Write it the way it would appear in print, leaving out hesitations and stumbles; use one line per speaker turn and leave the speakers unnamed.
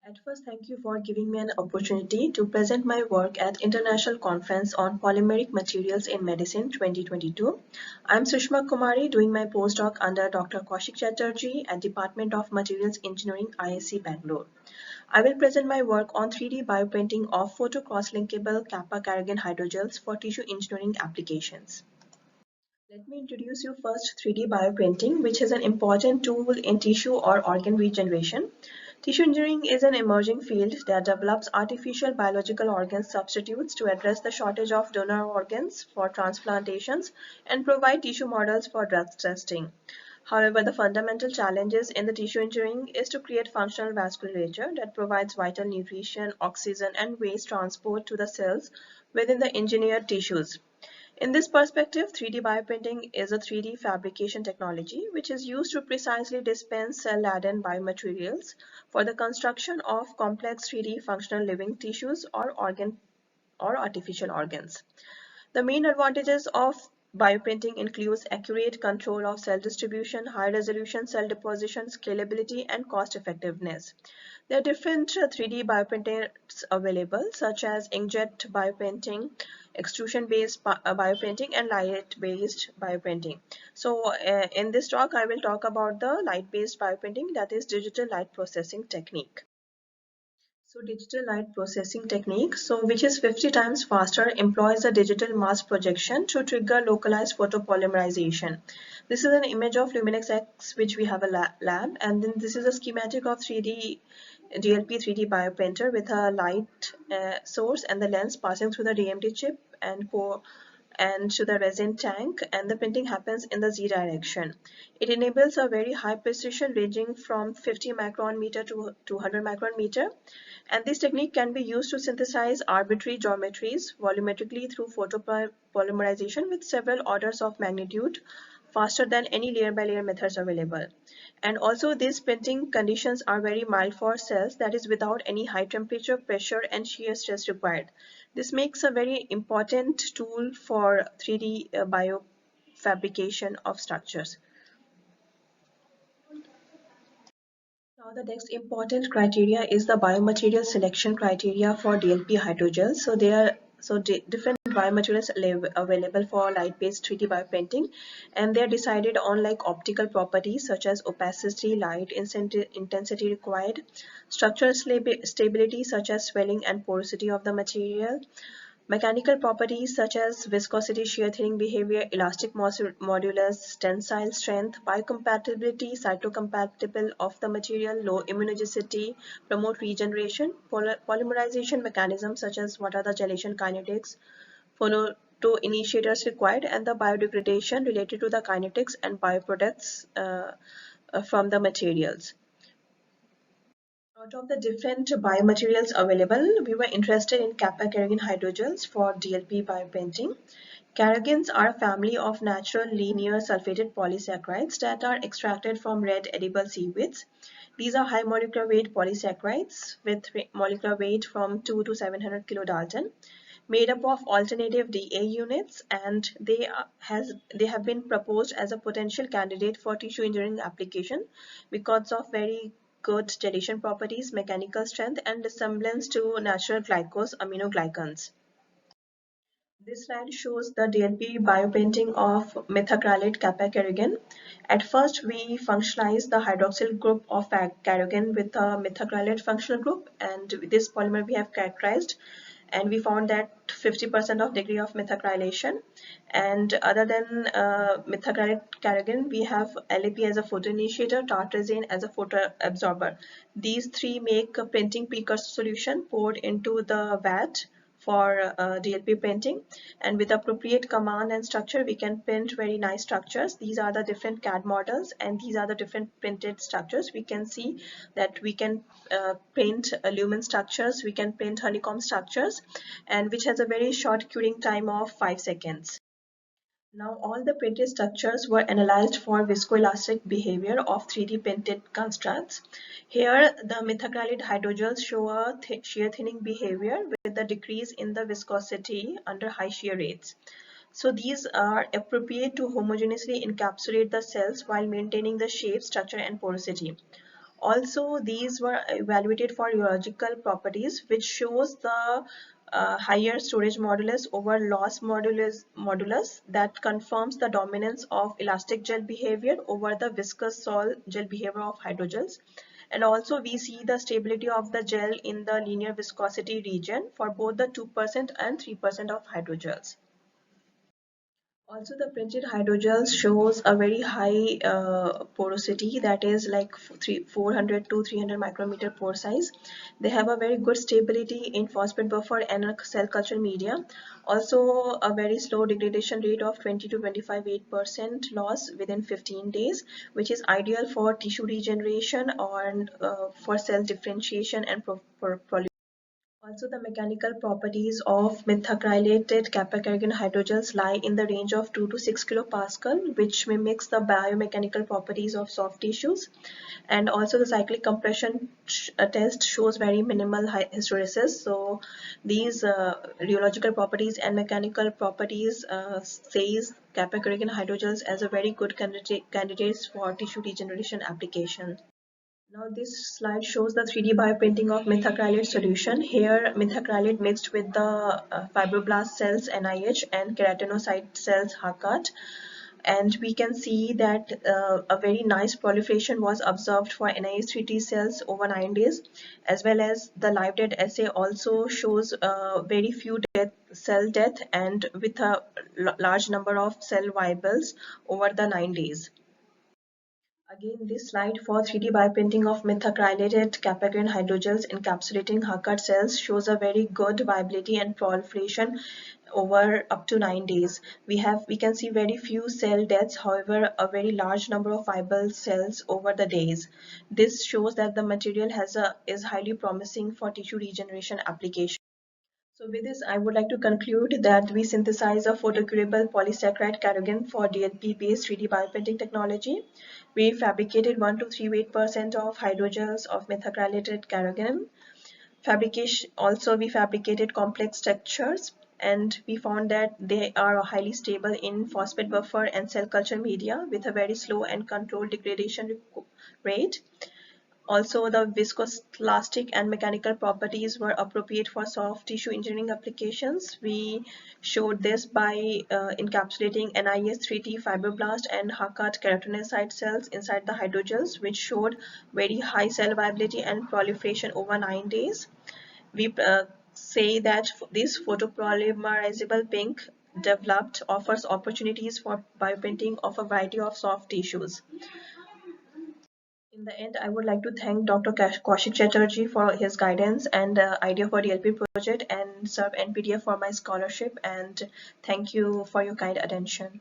At first, thank you for giving me an opportunity to present my work at International Conference on Polymeric Materials in Medicine 2022. I'm Sushma Kumari doing my postdoc under Dr. Kaushik Chatterjee at Department of Materials Engineering, IISc Bangalore. I will present my work on 3D bioprinting of photo-cross-linkable Kappa-Carrageenan hydrogels for tissue engineering applications. Let me introduce you first 3D bioprinting, which is an important tool in tissue or organ regeneration. Tissue engineering is an emerging field that develops artificial biological organ substitutes to address the shortage of donor organs for transplantations and provide tissue models for drug testing. However, the fundamental challenges in the tissue engineering is to create functional vasculature that provides vital nutrition, oxygen, and waste transport to the cells within the engineered tissues. In this perspective, 3D bioprinting is a 3D fabrication technology which is used to precisely dispense cell-laden biomaterials for the construction of complex 3D functional living tissues or artificial organs. The main advantages of bioprinting includes accurate control of cell distribution, high resolution cell deposition, scalability, and cost effectiveness. There are different 3D bioprinters available, such as inkjet bioprinting, extrusion-based bioprinting, and light-based bioprinting. So in this talk, I will talk about the light-based bioprinting, that is digital light processing technique. So digital light processing technique, which is 50 times faster, employs a digital mass projection to trigger localized photopolymerization. This is an image of Luminex X which we have a lab, and then this is a schematic of 3D DLP 3D bioprinter with a light source and the lens passing through the DMT chip and to the resin tank, and the printing happens in the Z direction. It enables a very high precision ranging from 50 micron meter to 200 micron meter, and this technique can be used to synthesize arbitrary geometries volumetrically through photopolymerization with several orders of magnitude faster than any layer by layer methods available. And also these printing conditions are very mild for cells, that is without any high temperature, pressure, and shear stress required. This makes a very important tool for 3D biofabrication of structures. Now the next important criteria is the biomaterial selection criteria for DLP hydrogels. So there are different biomaterials available for light-based 3D bioprinting, and they are decided on like optical properties such as opacity, light intensity required, structural stability such as swelling and porosity of the material, mechanical properties such as viscosity, shear thinning behavior, elastic modulus, tensile strength, biocompatibility, cytocompatible of the material, low immunogenicity, promote regeneration, polymerization mechanisms such as what are the gelation kinetics, photoinitiators required, and the biodegradation related to the kinetics and bioproducts from the materials. Out of the different biomaterials available, we were interested in Kappa-Carrageenan hydrogels for DLP bioprinting. Carragenes are a family of natural linear sulfated polysaccharides that are extracted from red edible seaweeds. These are high molecular weight polysaccharides with molecular weight from 2 to 700 kilodalton, made up of alternative DA units, and they have been proposed as a potential candidate for tissue engineering application because of very good gelation properties, mechanical strength, and resemblance to natural glycose aminoglycans. This slide shows the DLP biopainting of methacrylate Kappa-Carrageenan. At first, we functionalized the hydroxyl group of carrageen with a methacrylate functional group, and this polymer we have characterized, and we found that 50% of degree of methacrylation. And other than methacrylate carrageen, we have LAP as a photoinitiator, tartrazine as a photoabsorber. These three make a printing precursor solution poured into the vat for DLP printing, and with appropriate command and structure we can print very nice structures. These are the different CAD models, and these are the different printed structures. We can see that we can print lumen structures, we can print honeycomb structures, and which has a very short curing time of 5 seconds. Now all the printed structures were analyzed for viscoelastic behavior of 3D printed constructs. Here the methacrylate hydrogels show a shear thinning behavior with a decrease in the viscosity under high shear rates. So these are appropriate to homogeneously encapsulate the cells while maintaining the shape, structure, and porosity. Also, these were evaluated for rheological properties, which shows the higher storage modulus over loss modulus that confirms the dominance of elastic gel behavior over the viscous sol gel behavior of hydrogels. And also we see the stability of the gel in the linear viscosity region for both the 2% and 3% of hydrogels. Also, the printed hydrogel shows a very high porosity, that is like 400 to 300 micrometer pore size. They have a very good stability in phosphate buffer and a cell culture media. Also, a very slow degradation rate of 20 to 25% loss within 15 days, which is ideal for tissue regeneration or for cell differentiation and proliferation. Also, the mechanical properties of methacrylated Kappa-Carrageenan hydrogels lie in the range of 2 to 6 kilopascal, which mimics the biomechanical properties of soft tissues. And also, the cyclic compression test shows very minimal hysteresis. So, these rheological properties and mechanical properties says Kappa-Carrageenan hydrogels as a very good candidates for tissue regeneration application. Now this slide shows the 3D bioprinting of methacrylate solution. Here methacrylate mixed with the fibroblast cells NIH and keratinocyte cells HACAT, and we can see that a very nice proliferation was observed for NIH3T cells over 9 days, as well as the live dead assay also shows very few cell death and with a large number of cell viables over the 9 days. Again, this slide for 3D bioprinting of methacrylated Kappa-Carrageenan hydrogels encapsulating HACAT cells shows a very good viability and proliferation over up to 9 days. We can see very few cell deaths, however, a very large number of viable cells over the days. This shows that the material is highly promising for tissue regeneration application. So with this, I would like to conclude that we synthesize a photocurable polysaccharide carrageen for DLP-based 3D bioprinting technology. We fabricated 1 to 3% of hydrogels of methacrylated carrageen. We fabricated complex structures, and we found that they are highly stable in phosphate buffer and cell culture media with a very slow and controlled degradation rate. Also, the viscoelastic and mechanical properties were appropriate for soft tissue engineering applications. We showed this by encapsulating NIS3T fibroblast and HACAT keratinocyte cells inside the hydrogels, which showed very high cell viability and proliferation over 9 days. We say that this photopolymerizable pink developed offers opportunities for bioprinting of a variety of soft tissues. In the end, I would like to thank Dr. Kaushik Chatterjee for his guidance and idea for DLP project, and serve NPDF for my scholarship, and thank you for your kind attention.